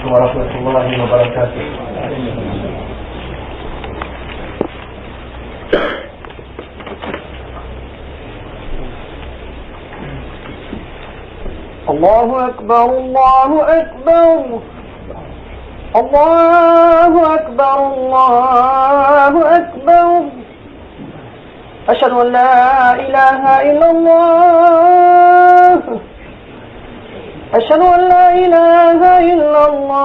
عليكم ورحمة الله وبركاته. الله أكبر الله أكبر الله أكبر الله أكبر أشهد أن لا إله إلا الله أشهد أن لا إله إلا الله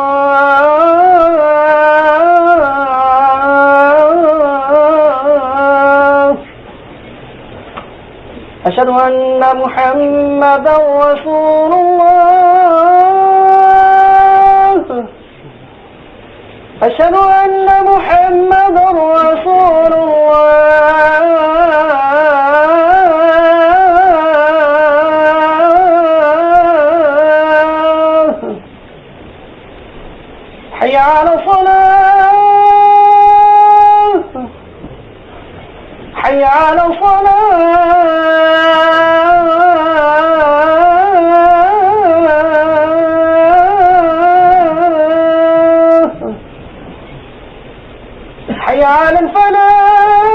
أشهد أن محمدا رسول الله أشهد أن محمدا رسول الله حي على الصلاة حي على الصلاة حي على الفلاح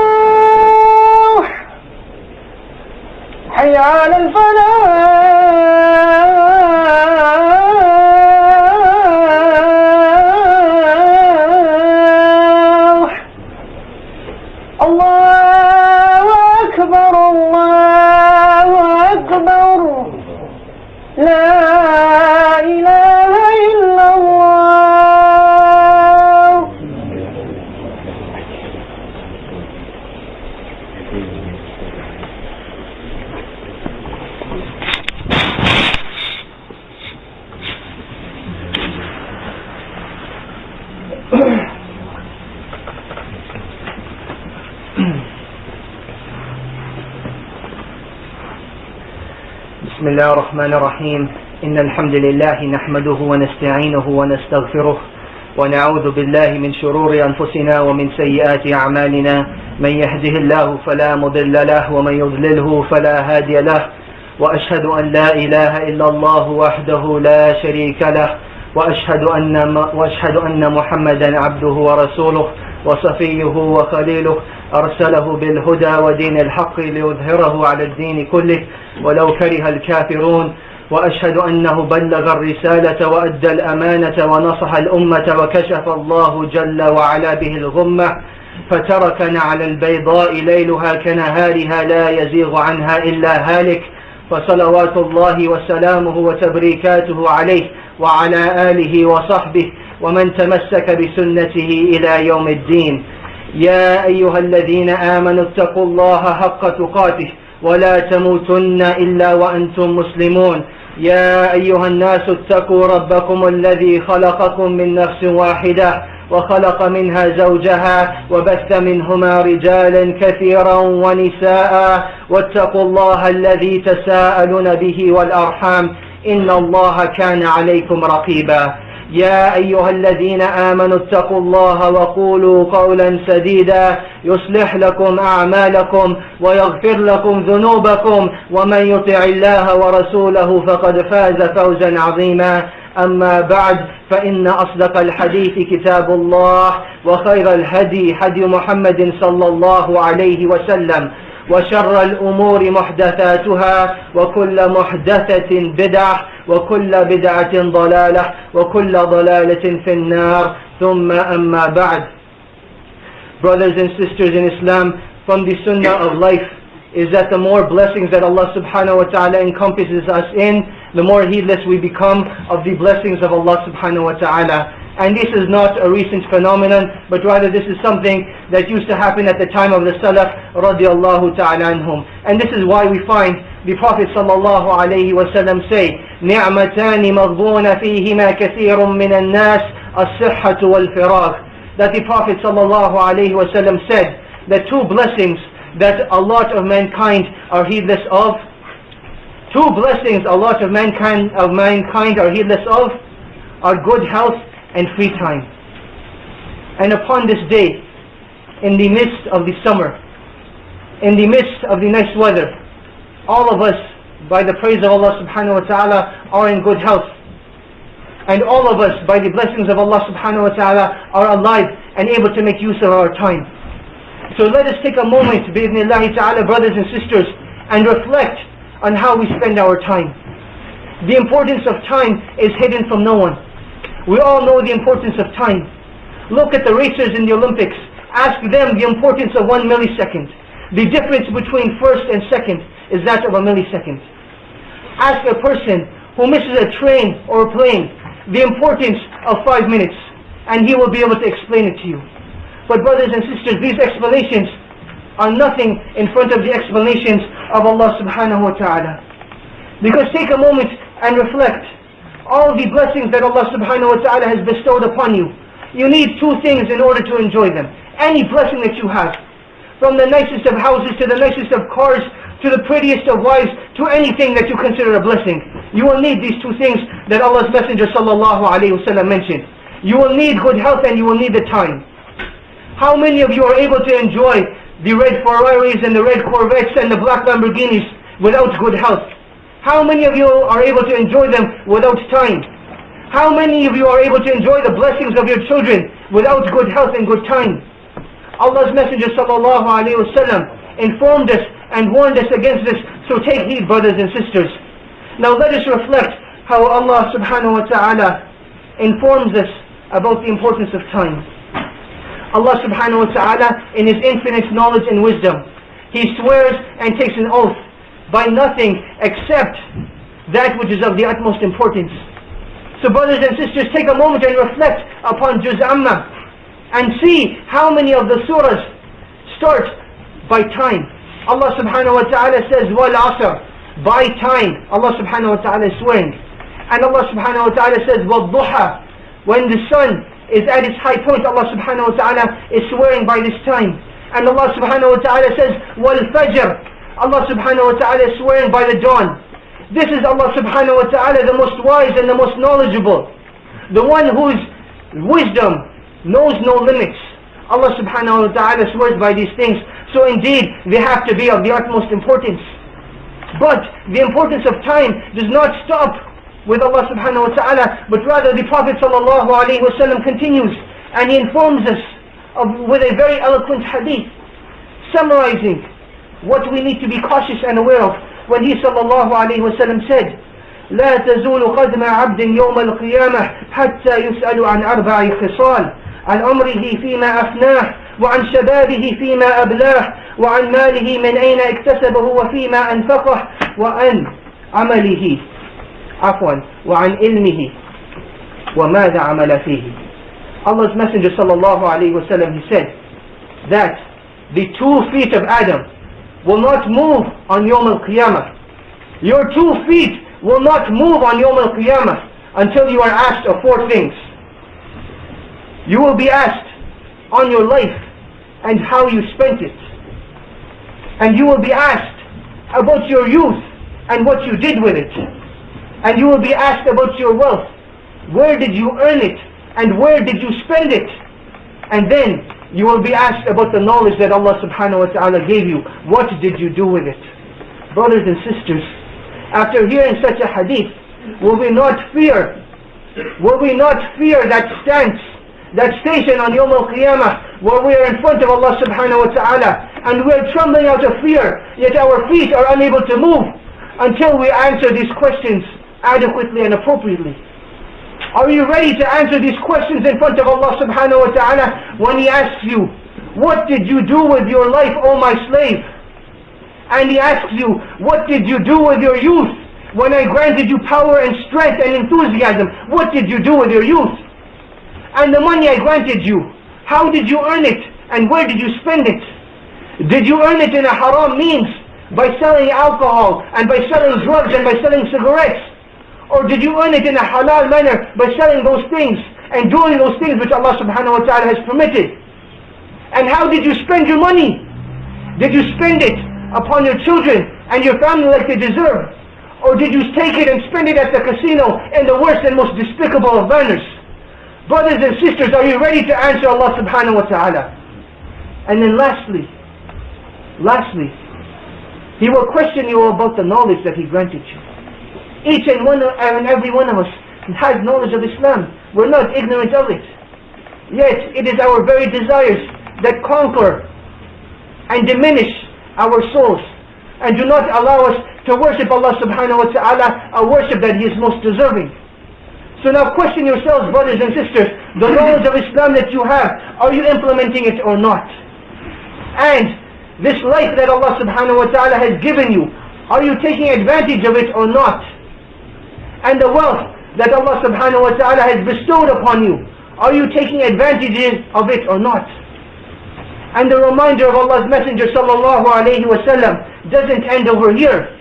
حي على الفلاح الله أكبر الله أكبر لا إله إلا الله. بسم الله الرحمن الرحيم. إن الحمد لله نحمده ونستعينه ونستغفره ونعوذ بالله من شرور أنفسنا ومن سيئات أعمالنا. من يهده الله فلا مضل له ومن يضلله فلا هادي له، وأشهد أن لا إله إلا الله وحده لا شريك له، وأشهد أن محمدا عبده ورسوله وصفيه وخليله، أرسله بالهدى ودين الحق ليظهره على الدين كله ولو كره الكافرون. وأشهد أنه بلغ الرسالة وأدى الأمانة ونصح الأمة وكشف الله جل وعلا به الغمة، فتركنا على البيضاء ليلها كنهارها لا يزيغ عنها إلا هالك. فصلوات الله وسلامه وتبريكاته عليه وعلى آله وصحبه ومن تمسك بسنته إلى يوم الدين. يا أيها الذين آمنوا اتقوا الله حق تقاته ولا تموتن إلا وأنتم مسلمون. يا أيها الناس اتقوا ربكم الذي خلقكم من نفس واحدة وخلق منها زوجها وبث منهما رجالا كثيرا ونساء، واتقوا الله الذي تساءلون به والأرحام إن الله كان عليكم رقيبا. يا أيها الذين آمنوا اتقوا الله وقولوا قولا سديدا يصلح لكم أعمالكم ويغفر لكم ذنوبكم، ومن يطع الله ورسوله فقد فاز فوزا عظيما. أما بعد، فإن أصدق الحديث كتاب الله، وخير الهدي هدي محمد صلى الله عليه وسلم، وشر الأمور محدثاتها، وكل محدثة بدعة، وكل بدعة ضلالة، وكل ضلالة في النار. ثم أما بعد. Brothers and sisters in Islam, from the sunnah of life is that the more blessings that Allah subhanahu wa ta'ala encompasses us in, the more heedless we become of the blessings of Allah subhanahu wa ta'ala. And this is not a recent phenomenon, but rather this is something that used to happen at the time of the Salaf radiallahu ta'ala anhum. And this is why we find the Prophet sallallahu alayhi wa sallam say, نِعْمَتَانِ مَغْبُونَ فِيهِمَا كَثِيرٌ مِّنَ النَّاسِ الصِّحَّةُ وَالْفِرَاغُ. That the Prophet sallallahu alayhi wa sallam said that two blessings that a lot of mankind are heedless of, two blessings a lot of mankind are heedless of, are good health and free time. And upon this day, in the midst of the summer, in the midst of the nice weather, all of us, by the praise of Allah subhanahu wa ta'ala, are in good health. And all of us, by the blessings of Allah subhanahu wa ta'ala, are alive and able to make use of our time. So let us take a moment, bi'idhnillahi ta'ala, brothers and sisters, and reflect on how we spend our time. The importance of time is hidden from no one. We all know the importance of time. Look at the racers in the Olympics. Ask them the importance of 1 millisecond. The difference between first and second is that of a millisecond. Ask a person who misses a train or a plane the importance of 5 minutes, and he will be able to explain it to you. But brothers and sisters, these explanations are nothing in front of the explanations of Allah subhanahu wa ta'ala. Because take a moment and reflect all the blessings that Allah subhanahu wa ta'ala has bestowed upon you. You need two things in order to enjoy them. Any blessing that you have, from the nicest of houses to the nicest of cars, to the prettiest of wives, to anything that you consider a blessing, you will need these two things that Allah's Messenger sallallahu alayhi wa sallam mentioned. You will need good health and you will need the time. How many of you are able to enjoy the red Ferraris and the red Corvettes and the black Lamborghinis without good health? How many of you are able to enjoy them without time? How many of you are able to enjoy the blessings of your children without good health and good time? Allah's Messenger sallallahu alayhi wa sallam informed us and warned us against this, so take heed, brothers and sisters. Now let us reflect how Allah subhanahu wa ta'ala informs us about the importance of time. Allah subhanahu wa ta'ala, in His infinite knowledge and wisdom, He swears and takes an oath by nothing except that which is of the utmost importance. So brothers and sisters, take a moment and reflect upon Juz Amma and see how many of the surahs start by time. Allah subhanahu wa ta'ala says, Wal Asr, by time. Allah subhanahu wa ta'ala is swearing. And Allah subhanahu wa ta'ala says, Wal Duha, when the sun is at its high point, Allah subhanahu wa ta'ala is swearing by this time. And Allah subhanahu wa ta'ala says, Wal Fajr, Allah subhanahu wa ta'ala is swearing by the dawn. This is Allah subhanahu wa ta'ala, the most wise and the most knowledgeable, the one whose wisdom knows no limits. Allah subhanahu wa ta'ala swears by these things. So indeed, they have to be of the utmost importance. But the importance of time does not stop with Allah subhanahu wa ta'ala, but rather the Prophet sallallahu alayhi wa sallam continues, and he informs us with a very eloquent hadith, summarizing what we need to be cautious and aware of, when he sallallahu alayhi wa sallam said, لا تزول قدم عبد يوم القيامة حتى يسأل عن 4 خصال، عن عمره فيما أفناه، وعن شبابه فيما أبلاه، وعن ماله من أين اكتسبه وفيما أنفقه، وعن عمله وعن علمه وماذا عمل فيه. Allah's Messenger sallallahu alayhi wa sallam, he said that the 2 feet of Adam will not move on Yawm al-Qiyamah. Your 2 feet will not move on Yawm al-Qiyamah until you are asked of 4 things. You will be asked on your life and how you spent it. And you will be asked about your youth and what you did with it. And you will be asked about your wealth. Where did you earn it? And where did you spend it? And then you will be asked about the knowledge that Allah subhanahu wa ta'ala gave you. What did you do with it? Brothers and sisters, after hearing such a hadith, will we not fear that stance, that station on Yawm al-Qiyamah, where we are in front of Allah subhanahu wa ta'ala, and we are trembling out of fear, yet our feet are unable to move until we answer these questions adequately and appropriately? Are you ready to answer these questions in front of Allah subhanahu wa ta'ala when He asks you, what did you do with your life, O my slave? And He asks you, what did you do with your youth? When I granted you power and strength and enthusiasm, what did you do with your youth? And the money I granted you, how did you earn it? And where did you spend it? Did you earn it in a haram means, by selling alcohol and by selling drugs and by selling cigarettes? Or did you earn it in a halal manner by selling those things and doing those things which Allah subhanahu wa ta'ala has permitted? And how did you spend your money? Did you spend it upon your children and your family like they deserve? Or did you take it and spend it at the casino in the worst and most despicable of manners? Brothers and sisters, are you ready to answer Allah subhanahu wa ta'ala? And then lastly, He will question you about the knowledge that He granted you. Each and every one of us has knowledge of Islam. We're not ignorant of it. Yet it is our very desires that conquer and diminish our souls and do not allow us to worship Allah subhanahu wa ta'ala a worship that He is most deserving. So now question yourselves, brothers and sisters, the knowledge of Islam that you have, are you implementing it or not? And this life that Allah subhanahu wa ta'ala has given you, are you taking advantage of it or not? And the wealth that Allah subhanahu wa ta'ala has bestowed upon you, are you taking advantage of it or not? And the reminder of Allah's Messenger sallallahu alayhi wa sallam doesn't end over here,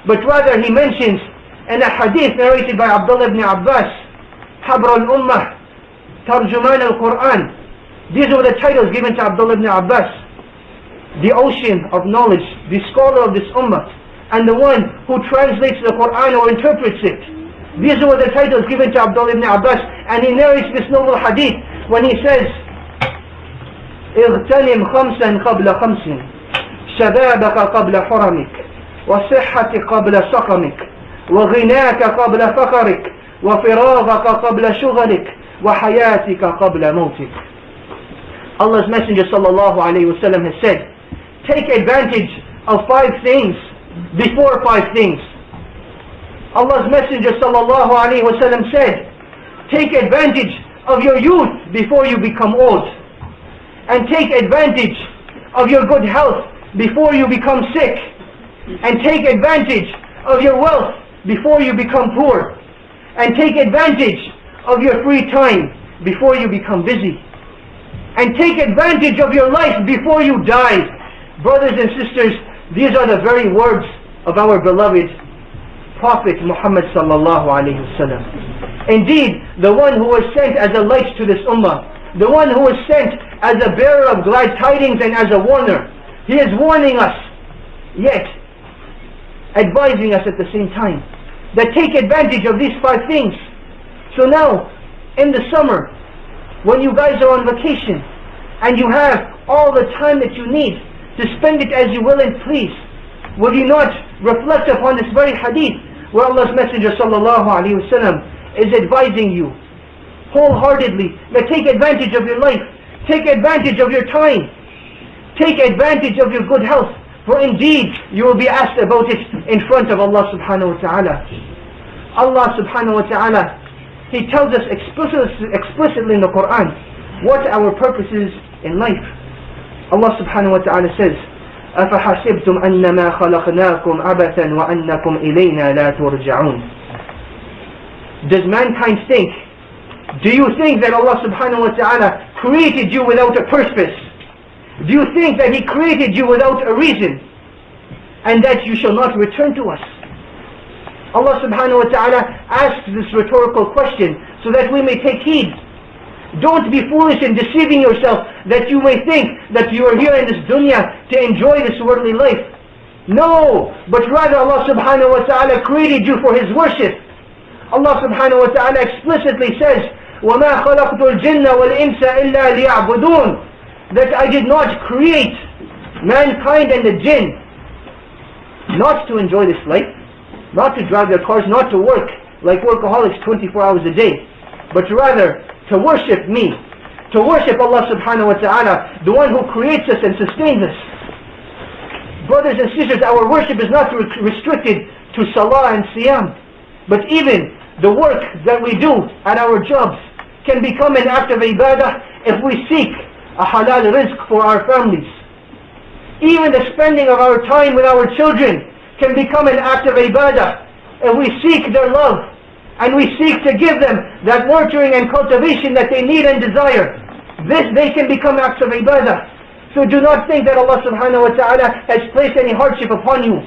but rather he mentions in a hadith narrated by Abdullah ibn Abbas, Habr al-Ummah, Tarjuman al-Quran. These were the titles given to Abdullah ibn Abbas, the ocean of knowledge, the scholar of this ummah, and the one who translates the Quran or interprets it. These were the titles given to Abdullah ibn Abbas, and he narrates this noble hadith when he says, اغتنم خمسا قبل خمس شبابك قبل حرمك وصحة قبل سقمك وغناك قبل فقرك وفراغك قبل شغلك وحياتك قبل موتك. Allah's Messenger sallallahu alayhi wa sallam has said, take advantage of 5 things before 5 things. Allah's Messenger sallallahu alayhi wa sallam said, take advantage of your youth before you become old, and take advantage of your good health before you become sick, and take advantage of your wealth before you become poor, and take advantage of your free time before you become busy, and take advantage of your life before you die. Brothers and sisters, these are the very words of our beloved Prophet Muhammad sallallahu alayhi wa sallam. Indeed, the one who was sent as a light to this ummah, the one who was sent as a bearer of glad tidings and as a warner, he is warning us, yet advising us at the same time, that take advantage of these 5 things. So now, in the summer, when you guys are on vacation, and you have all the time that you need to spend it as you will and please, will you not reflect upon this very hadith, where Allah's Messenger sallallahu alayhi wa sallam is advising you wholeheartedly that take advantage of your life, take advantage of your time, take advantage of your good health, for indeed you will be asked about it in front of Allah subhanahu wa ta'ala. Allah subhanahu wa ta'ala, He tells us explicitly in the Quran what our purpose is in life. Allah subhanahu wa ta'ala says, أَفَحَسِبْتُمْ أَنَّمَا خَلَقْنَاكُمْ عَبَثًا وَأَنَّكُمْ إِلَيْنَا لَا تُرْجَعُونَ. Does mankind think, do you think that Allah subhanahu wa ta'ala created you without a purpose? Do you think that He created you without a reason, and that you shall not return to us? Allah subhanahu wa ta'ala asks this rhetorical question so that we may take heed. Don't be foolish in deceiving yourself that you may think that you are here in this dunya to enjoy this worldly life. No, but rather Allah subhanahu wa ta'ala created you for His worship. Allah subhanahu wa ta'ala explicitly says, وَمَا خَلَقْتُ الْجِنَّ وَالْإِنسَ إِلَّا لِيَعْبُدُونَ, that I did not create mankind and the jinn not to enjoy this life, not to drive their cars, not to work like workaholics 24 hours a day, but rather to worship me, to worship Allah subhanahu wa ta'ala, the one who creates us and sustains us. Brothers and sisters, our worship is not restricted to salah and siyam, but even the work that we do at our jobs can become an act of ibadah if we seek a halal rizq for our families. Even the spending of our time with our children can become an act of ibadah if we seek their love and we seek to give them that nurturing and cultivation that they need and desire. They can become acts of ibadah. So do not think that Allah subhanahu wa ta'ala has placed any hardship upon you,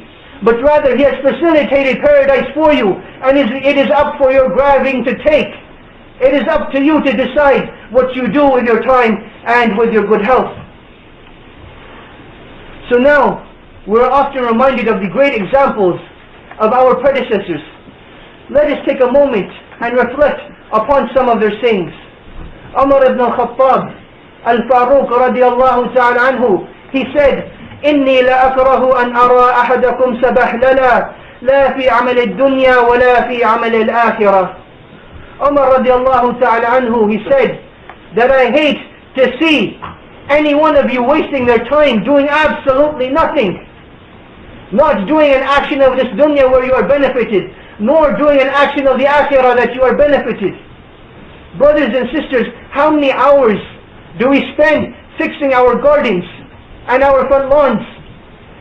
but rather He has facilitated paradise for you, and it is up for your grabbing to take. It is up to you to decide what you do with your time and with your good health. So now, we're often reminded of the great examples of our predecessors. Let us take a moment and reflect upon some of their sayings. Umar ibn al-Khattab al-Faruq radiyallahu ta'ala anhu, he said, إِنِّي لَأَكْرَهُ أَنْ أَرَى أَحَدَكُمْ سَبَحْلَلًا لَا فِي عَمَلِ الدُّنْيَا وَلَا فِي عَمَلِ الْآخِرَةِ. Umar radiallahu ta'ala anhu, he said that I hate to see any one of you wasting their time doing absolutely nothing. Not doing an action of this dunya where you are benefited, nor doing an action of the akhirah that you are benefited. Brothers and sisters, how many hours do we spend fixing our gardens and our front lawns?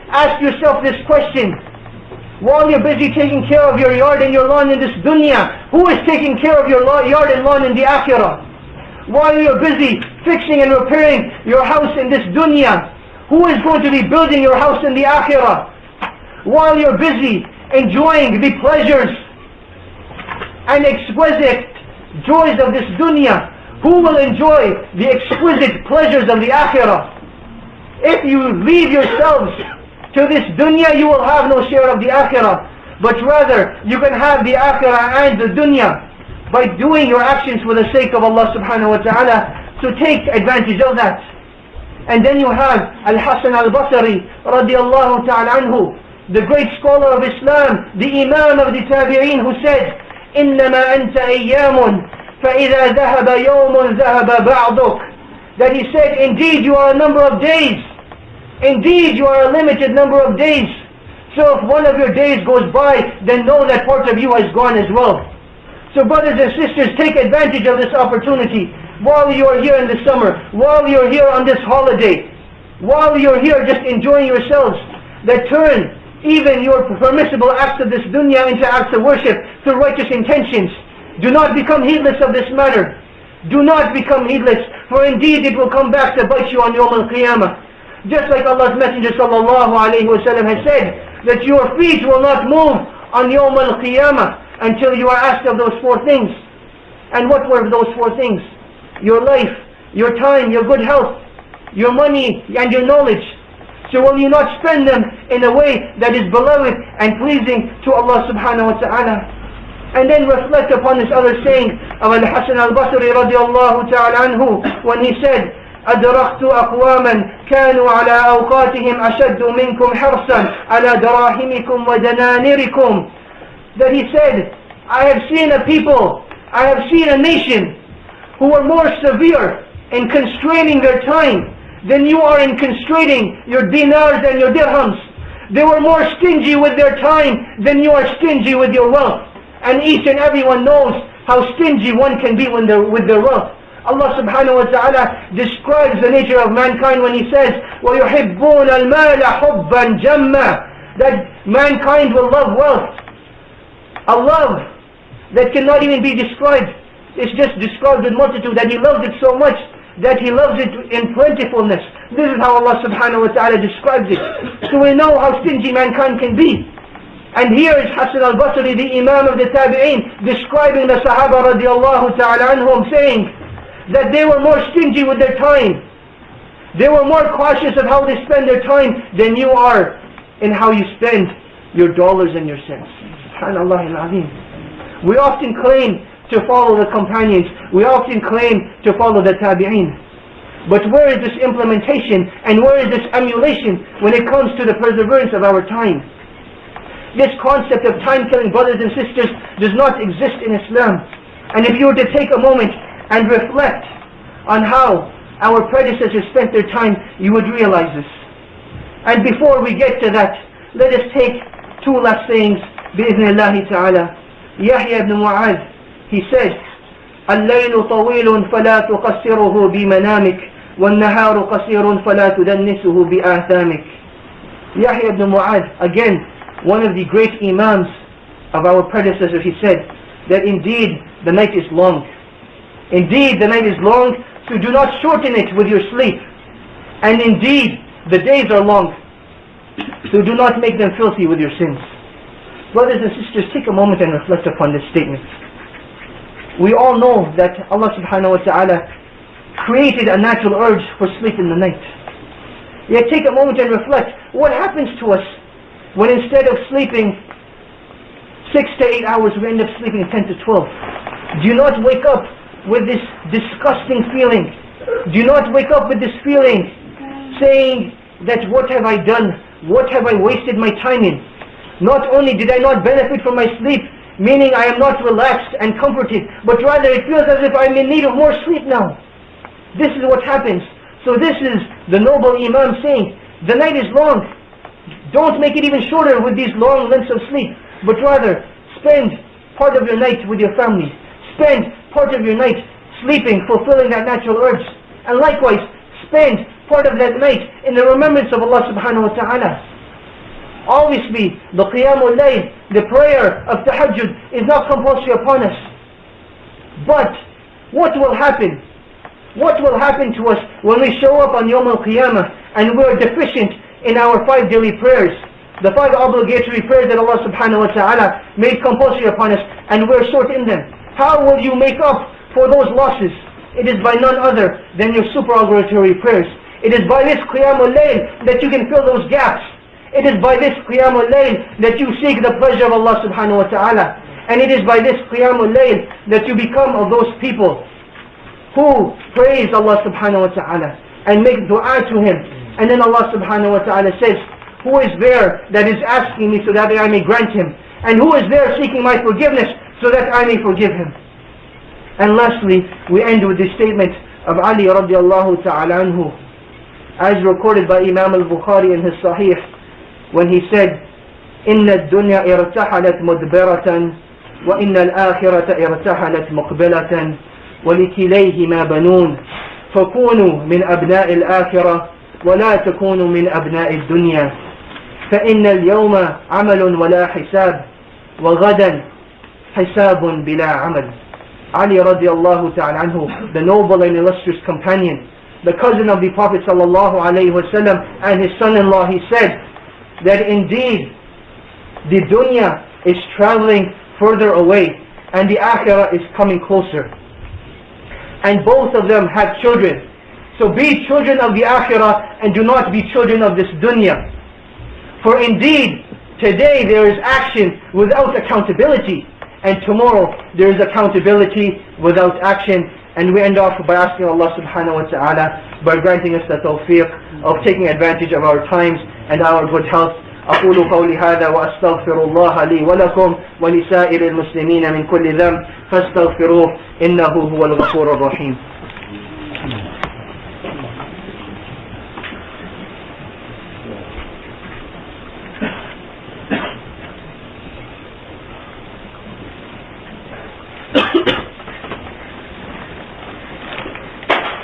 Ask yourself this question. While you're busy taking care of your yard and your lawn in this dunya, who is taking care of your yard and lawn in the akhirah? While you're busy fixing and repairing your house in this dunya, who is going to be building your house in the akhirah? While you're busy enjoying the pleasures and exquisite joys of this dunya, who will enjoy the exquisite pleasures of the akhirah? If you leave yourselves to this dunya, you will have no share of the akhirah, but rather you can have the akhirah and the dunya by doing your actions for the sake of Allah subhanahu wa ta'ala. So take advantage of that. And then you have Al-Hasan al-Basri radiallahu ta'ala anhu, the great scholar of Islam, the Imam of the Tabi'een, who said, إِنَّمَا أَنْتَ أَيَّامٌ فَإِذَا ذَهَبَ يَوْمٌ ذَهَبَ بَعْضُكَ. That he said, indeed you are a number of days. Indeed you are a limited number of days. So if one of your days goes by, then know that part of you has gone as well. So brothers and sisters, take advantage of this opportunity while you are here in the summer, while you are here on this holiday, while you are here just enjoying yourselves, that turn even your permissible acts of this dunya into acts of worship through righteous intentions. Do not become heedless of this matter. Do not become heedless, for indeed it will come back to bite you on Yawm al-Qiyamah. Just like Allah's Messenger sallallahu alayhi wa sallam has said, that your feet will not move on Yawm al-Qiyamah until you are asked of those four things. And what were those four things? Your life, your time, your good health, your money and your knowledge. So will you not spend them in a way that is beloved and pleasing to Allah subhanahu wa ta'ala? And then reflect upon this other saying of Al-Hasan al-Basri radiallahu ta'ala anhu, when he said, أدركت أقواما كانوا على أوقاتهم أشد منكم حرصا على دراهمكم ودنانيركم. That he said, I have seen a people, I have seen a nation who were more severe in constraining their time than you are in constraining your dinars and your dirhams. They were more stingy with their time than you are stingy with your wealth. And each and everyone knows how stingy one can be with their wealth. Allah subhanahu wa ta'ala describes the nature of mankind when he says, وَيُحِبُّونَ الْمَالَ حُبًّا جَمًّا. That mankind will love wealth. A love that cannot even be described. It's just described with multitude, that he loves it so much that he loves it in plentifulness. This is how Allah subhanahu wa ta'ala describes it. So we know how stingy mankind can be. And here is Hasan al-Basri, the Imam of the Tabi'een, describing the Sahaba radiallahu ta'ala anhum, saying that they were more stingy with their time. They were more cautious of how they spend their time than you are in how you spend your dollars and your cents. SubhanAllah al-Azim. We often claim to follow the companions. We often claim to follow the Tabi'een. But where is this implementation and where is this emulation when it comes to the perseverance of our time? This concept of time killing, brothers and sisters, does not exist in Islam. And if you were to take a moment and reflect on how our predecessors spent their time, you would realize this. And before we get to that, let us take two last sayings, bi'idhnillahi ta'ala. Yahya ibn Waaz, he said, الليل طويل فلا تقصره بمنامك والنهار قصير فلا تدنسه بآثامك. Yahya ibn Mu'adh, again, one of the great imams of our predecessors, he said that indeed the night is long. Indeed the night is long, so do not shorten it with your sleep. And indeed the days are long, so do not make them filthy with your sins. Brothers and sisters, take a moment and reflect upon this statement. We all know that Allah subhanahu wa ta'ala created a natural urge for sleep in the night. Yet take a moment and reflect, what happens to us when instead of sleeping 6 to 8 hours, we end up sleeping 10 to 12? Do you not wake up with this disgusting feeling? Do you not wake up with this feeling saying that what have I done? What have I wasted my time in? Not only did I not benefit from my sleep, meaning I am not relaxed and comforted, but rather it feels as if I'm in need of more sleep now. This is what happens. So this is the noble Imam saying, the night is long. Don't make it even shorter with these long lengths of sleep, but rather spend part of your night with your family. Spend part of your night sleeping, fulfilling that natural urge. And likewise, spend part of that night in the remembrance of Allah subhanahu wa ta'ala. Obviously, the Qiyamul Layl, the prayer of Tahajjud, is not compulsory upon us. But what will happen? What will happen to us when we show up on Yawm al-Qiyamah and we're deficient in our 5 daily prayers, the 5 obligatory prayers that Allah subhanahu wa ta'ala made compulsory upon us, and we're short in them? How will you make up for those losses? It is by none other than your supererogatory prayers. It is by this Qiyamul Layl that you can fill those gaps. It is by this Qiyamul Layl that you seek the pleasure of Allah subhanahu wa ta'ala. And it is by this Qiyamul Layl that you become of those people who praise Allah subhanahu wa ta'ala and make dua to Him. And then Allah subhanahu wa ta'ala says, who is there that is asking me so that I may grant him? And who is there seeking my forgiveness so that I may forgive him? And lastly, we end with the statement of Ali radiallahu ta'ala anhu, as recorded by Imam al-Bukhari in his Sahih, when he said, إن الدنيا ارتحلت مدبرة وإن الآخرة ارتحلت مقبلة ولكليهما بنون فكونوا من أبناء الآخرة ولا تكونوا من أبناء الدنيا فإن اليوم عمل ولا حساب وغدا حساب بلا عمل. Ali radiallahu ta'ala anhu, the noble and illustrious companion, the cousin of the Prophet sallallahu alayhi wasallam and his son-in-law, he said that indeed the dunya is traveling further away and the akhirah is coming closer. And both of them have children. So be children of the akhirah and do not be children of this dunya. For indeed, today there is action without accountability, and tomorrow there is accountability without action. And we end off by asking Allah subhanahu wa ta'ala by granting us the tawfiq of taking advantage of our times and our good health. أقول قولي هذا وأستغفر الله لي ولكم ولسائر المسلمين من كل ذنب فاستغفروه إنه هو الغفور الرحيم.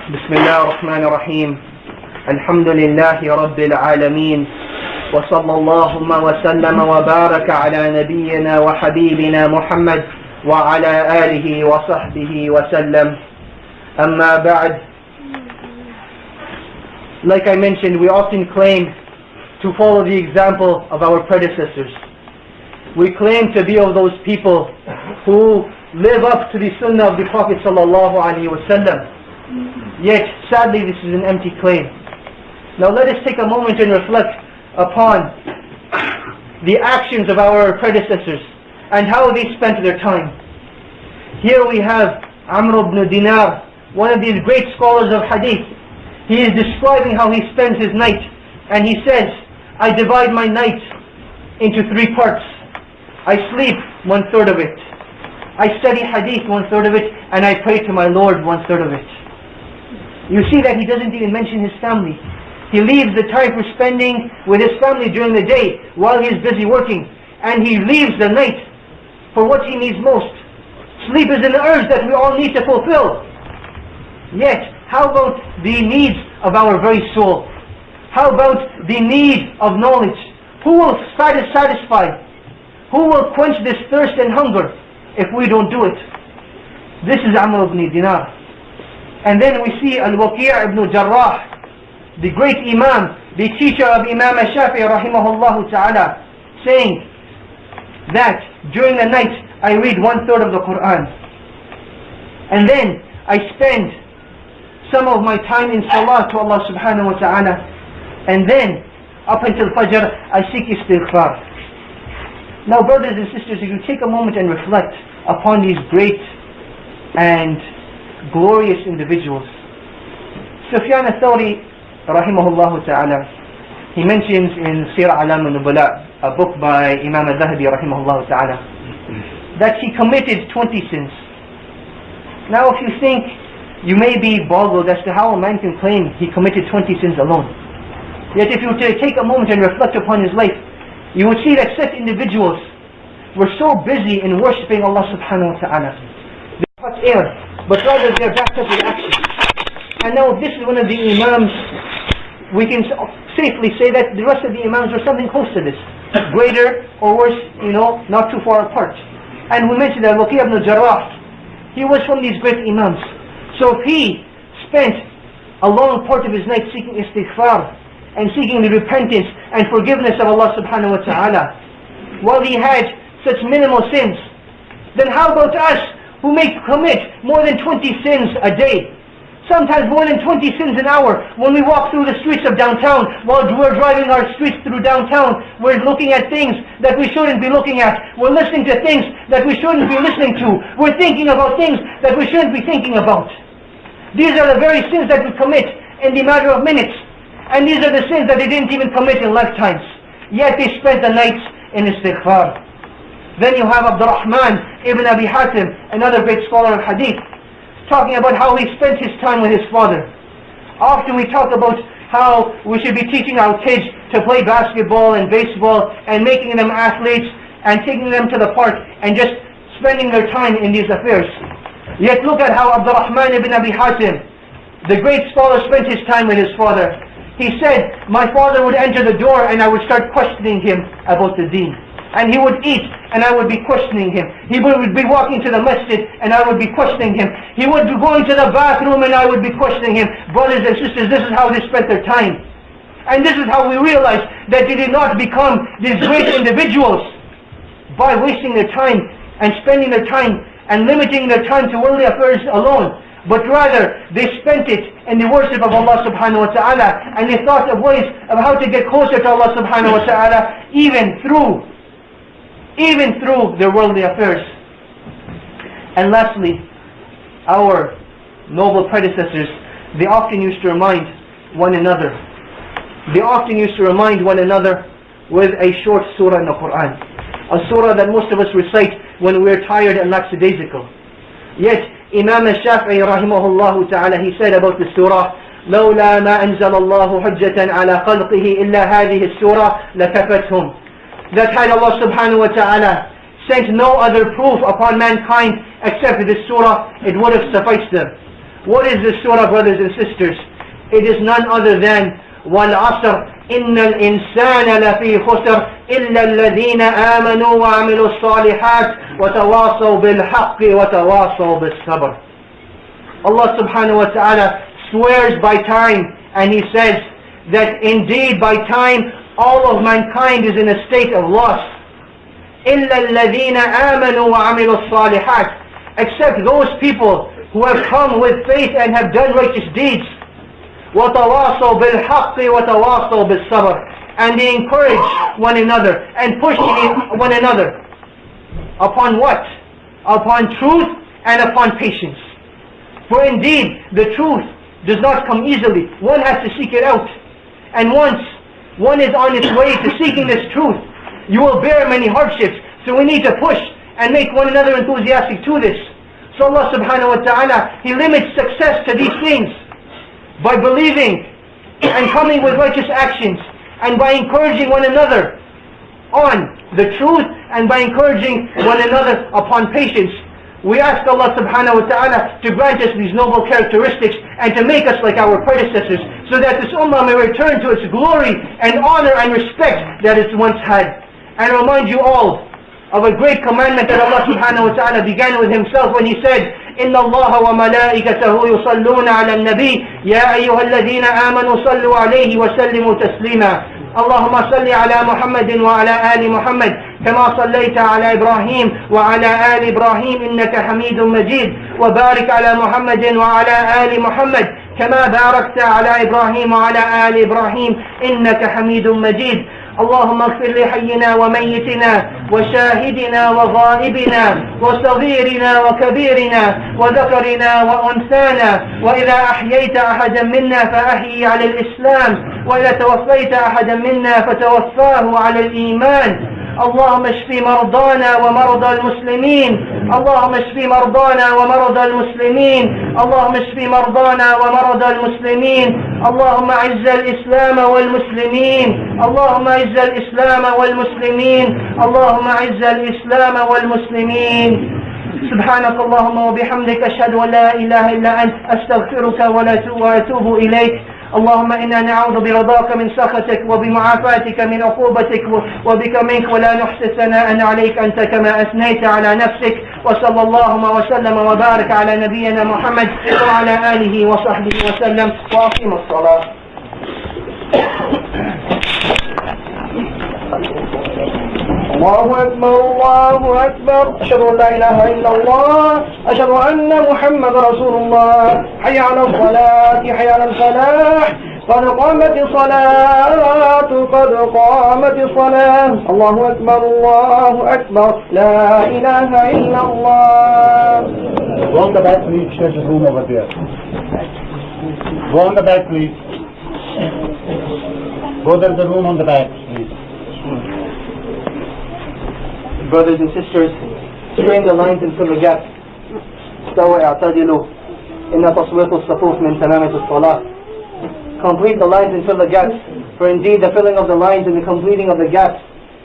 بسم الله الرحمن الرحيم. الحمد لله رب العالمين وصلى اللهم وسلم وبارك على نبينا وحبيبنا محمد وعلى آله وصحبه وسلم. أما بعد. Like I mentioned, we often claim to follow the example of our predecessors. We claim to be of those people who live up to the sunnah of the Prophet sallallahu alaihi wasallam. Yet, sadly, this is an empty claim. Now let us take a moment and reflect upon the actions of our predecessors and how they spent their time. Here we have Amr ibn Dinar, one of these great scholars of hadith. He is describing how he spends his night, and he says, I divide my night into 3 parts. I sleep 1/3 of it, I study hadith 1/3 of it, and I pray to my Lord 1/3 of it. You see that he doesn't even mention his family. He leaves the time for spending with his family during the day while he is busy working, and he leaves the night for what he needs most. Sleep is an urge that we all need to fulfill. Yet, how about the needs of our very soul? How about the need of knowledge? Who will satisfy? Who will quench this thirst and hunger if we don't do it? This is Amr ibn Dinar. And then we see Al-Waqi' ibn Jarrah, the great Imam, the teacher of Imam al-Shafi'i rahimahullah ta'ala, saying that during the night I read 1/3 of the Quran, and then I spend some of my time in salah to Allah subhanahu wa ta'ala, and then up until Fajr I seek istighfar. Now brothers and sisters, if you take a moment and reflect upon these great and glorious individuals. Sufyan al-Thawri rahimahullah ta'ala, he mentions in Sirah Alam al-Nubala, a book by Imam al-Dhahabi rahimahullah ta'ala, that he committed 20 sins. Now if you think, you may be boggled as to how a man can claim he committed 20 sins alone. Yet if you were to take a moment and reflect upon his life, you would see that such individuals were so busy in worshipping Allah subhanahu wa ta'ala. They caught air, but rather they are backed up with action. And now this is one of the Imams, we can safely say that the rest of the Imams were something close to this. Greater or worse, not too far apart. And we mentioned that Waqi' ibn Jarrah, he was from these great Imams. So if he spent a long part of his night seeking istighfar and seeking the repentance and forgiveness of Allah subhanahu wa ta'ala, while he had such minimal sins, then how about us who may commit more than 20 sins a day? Sometimes more than 20 sins an hour. When we walk through the streets of downtown, while we're driving our streets through downtown, we're looking at things that we shouldn't be looking at. We're listening to things that we shouldn't be listening to. We're thinking about things that we shouldn't be thinking about. These are the very sins that we commit in the matter of minutes. And these are the sins that they didn't even commit in lifetimes. Yet they spent the nights in istighfar. Then you have Abdurrahman ibn Abi Hatim, another great scholar of hadith, talking about how he spent his time with his father. Often we talk about how we should be teaching our kids to play basketball and baseball and making them athletes and taking them to the park and just spending their time in these affairs. Yet look at how Abdurrahman ibn Abi Hatim, the great scholar, spent his time with his father. He said, my father would enter the door and I would start questioning him about the deen. And he would eat and I would be questioning him. He would be walking to the masjid and I would be questioning him. He would be going to the bathroom and I would be questioning him. Brothers and sisters, this is how they spent their time. And this is how we realize that they did not become these great individuals by wasting their time and spending their time and limiting their time to worldly affairs alone. But rather, they spent it in the worship of Allah subhanahu wa ta'ala, and they thought of ways of how to get closer to Allah subhanahu wa ta'ala, even through their worldly affairs. And lastly, our noble predecessors, they often used to remind one another. They often used to remind one another with a short surah in the Quran. A surah that most of us recite when we're tired and lackadaisical. Yet, Imam al-Shafi'i rahimahullah ta'ala, he said about the surah, لولا ما أنزل الله حجة على خلقه إلا هذه السورة لكفتهم. That had Allah subhanahu wa ta'ala sent no other proof upon mankind except this surah, it would have sufficed them. What is this surah, brothers and sisters? It is none other than وَالْعَصْرِ إِنَّ الْإِنسَانَ لَفِي خُسْرٍ إِلَّا الَّذِينَ آمَنُوا وَعَمِلُوا الصَّالِحَاتِ وَتَوَاصَوْا بِالْحَقِّ وَتَوَاصَوْا بِالصَّبْرِ. Allah subhanahu wa ta'ala swears by time, and He says that indeed by time all of mankind is in a state of loss. إِلَّا الَّذِينَ آمَنُوا وَعَمِلُوا الصَّالِحَاتِ, except those people who have come with faith and have done righteous deeds. وَتَوَاصَوْا بِالْحَقِّ وَتَوَاصَوْا بِالصَّبْرِ, and they encourage one another and push one another. Upon what? Upon truth and upon patience. For indeed, the truth does not come easily. One has to seek it out. And once one is on its way to seeking this truth, you will bear many hardships. So we need to push and make one another enthusiastic to this. So Allah subhanahu wa ta'ala, He limits success to these things by believing and coming with righteous actions, and by encouraging one another on the truth, and by encouraging one another upon patience. We ask Allah subhanahu wa ta'ala to grant us these noble characteristics and to make us like our predecessors, so that this ummah may return to its glory and honor and respect that it once had. And I remind you all of a great commandment that Allah subhanahu wa ta'ala began with Himself when He said, إِنَّ اللَّهَ وَمَلَائِكَتَهُ يُصَلُّونَ عَلَى النَّبِيِّ يَا أَيُّهَا الَّذِينَ آمَنُوا صَلُّوا عَلَيْهِ وَسَلِّمُوا تَسْلِيمًا اللهم صل على محمد وعلى آل محمد كما صليت على إبراهيم وعلى آل إبراهيم إنك حميد مجيد وبارك على محمد وعلى آل محمد كما باركت على إبراهيم وعلى آل إبراهيم إنك حميد مجيد اللهم اغفر لحينا وميتنا وشاهدنا وغائبنا وصغيرنا وكبيرنا وذكرنا وأنثانا وإذا أحييت أحدا منا فأحيي على الإسلام وإذا توفيت أحدا منا فتوفاه على الإيمان اللهم اشف مرضانا ومرضى المسلمين اللهم اشف مرضانا ومرضى المسلمين اللهم اشف مرضانا ومرضى المسلمين اللهم اعز الإسلام والمسلمين اللهم اعز الإسلام والمسلمين اللهم اعز الإسلام والمسلمين سبحانك اللهم وبحمدك أشهد أن لا إله إلا أنت أستغفرك وأتوب إليك اللهم إنا نعوذ برضاك من سخطك وبمعافاتك من عقوبتك وبك منك ولا نحصي ثناء عليك أنت كما أثنيت على نفسك وصلى اللهم وسلم وبارك على نبينا محمد وعلى آله وصحبه وسلم وأقيم الصلاة. الله أكبر الله أكبر أشهد أن لا إله إلا الله أشهد أن محمد رسول الله حي على الصلاة حي على الفلاح قد قامت الصلاة قد قامت الصلاة الله أكبر الله أكبر لا إله إلا الله. Go on the back please, there's a room over there. Go on the back please. Go, there's a room on the back please. Brothers and sisters, strain the lines and fill the gaps. استووا اعتدلوا إن تصويت الصفوف من تمامة الصلاة. Complete the lines and fill the gaps, for indeed the filling of the lines and the completing of the gaps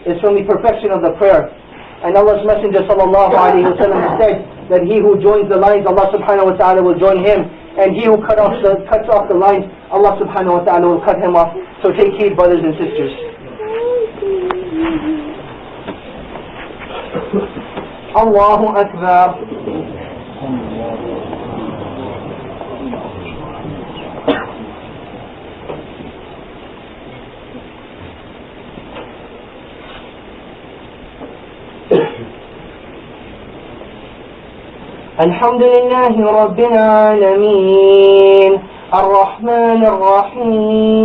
is from the perfection of the prayer. And Allah's Messenger sallallahu alaihi wasallam said that he who joins the lines, Allah subhanahu wa ta'ala will join him, and he who cuts off the lines, Allah subhanahu wa ta'ala will cut him off. So take heed, brothers and sisters. Allahu Akbar. الحمد لله رب العالمين الرحمن الرحيم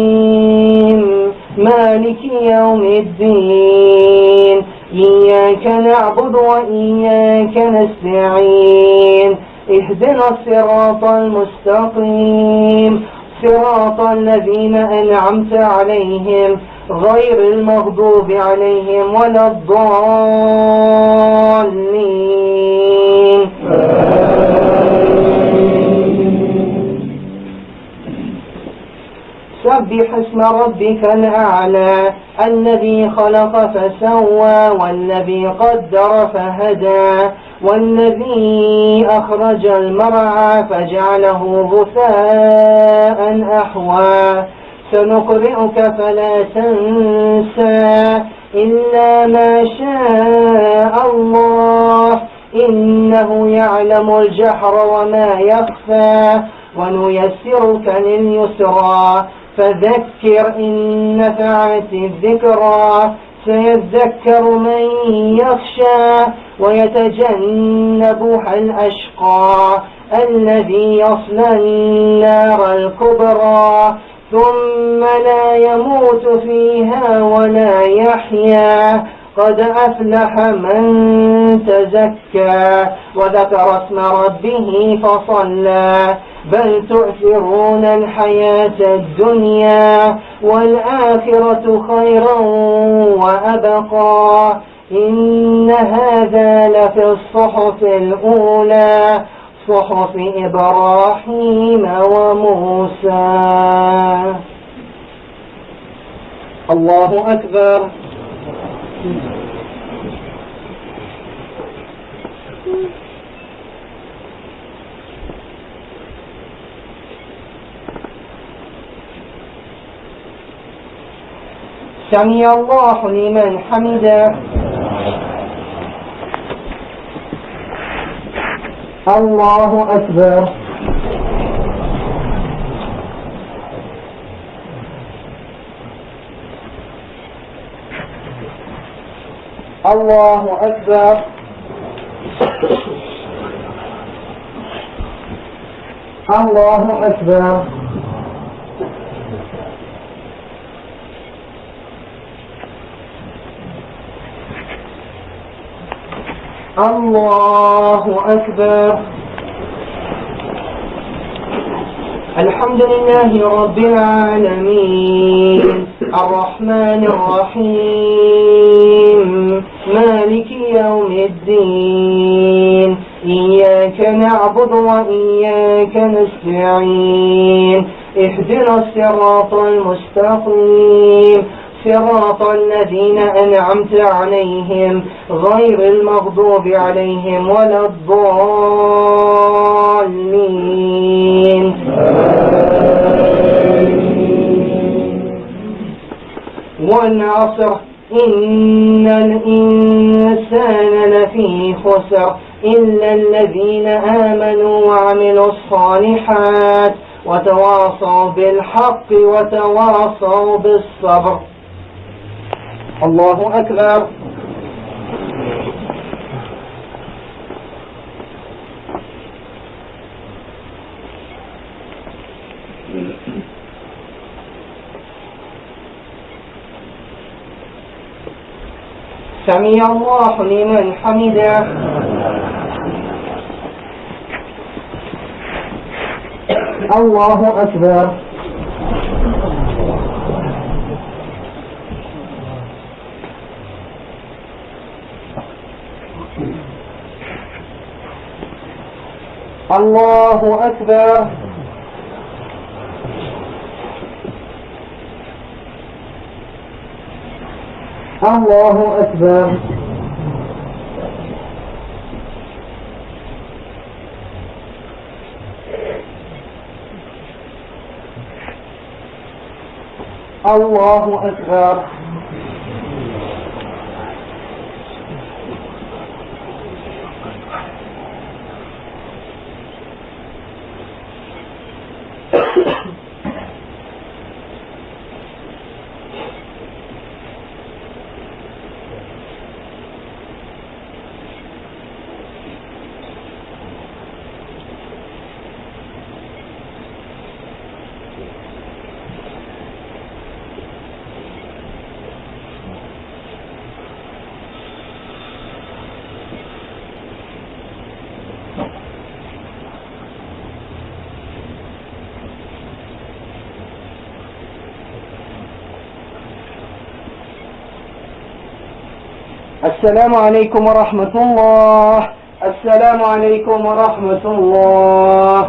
مالك يوم الدين إياك نعبد وإياك نستعين اهدنا الصراط المستقيم صراط الذين أنعمت عليهم غير المغضوب عليهم ولا الضالين. سبح اسم ربك الأعلى الذي خلق فسوى والذي قدر فهدى والذي أخرج المرعى فجعله غثاء أحوى سنقرئك فلا تنسى إلا ما شاء الله إنه يعلم الجهر وما يخفى ونيسرك لليسرى فذكر إن نفعت الذكرى سيذكر من يخشى ويتجنبها الأشقى الذي يصلى النار الكبرى ثم لا يموت فيها ولا يحيا قد أفلح من تزكى وذكر اسم ربه فصلى بل تؤثرون الحياة الدنيا والآخرة خيرا وأبقى إن هذا لفي الصحف الأولى صحف إبراهيم وموسى. الله أكبر. سمع الله لمن حمده. الله أكبر. الله أكبر. الله أكبر. الله أكبر. الحمد لله رب العالمين الرحمن الرحيم الدين إياك نعبد وإياك نستعين اهدنا الصراط المستقيم صراط الذين أنعمت عليهم غير المغضوب عليهم ولا الضالين والعصر إن الإنسان لفي خسر إلا الذين آمنوا وعملوا الصالحات وتواصوا بالحق وتواصوا بالصبر. الله أكبر. سمع الله لمن حمده. الله أكبر. الله أكبر. الله أكبر. الله أكبر. السلام عليكم ورحمة الله. السلام عليكم ورحمة الله.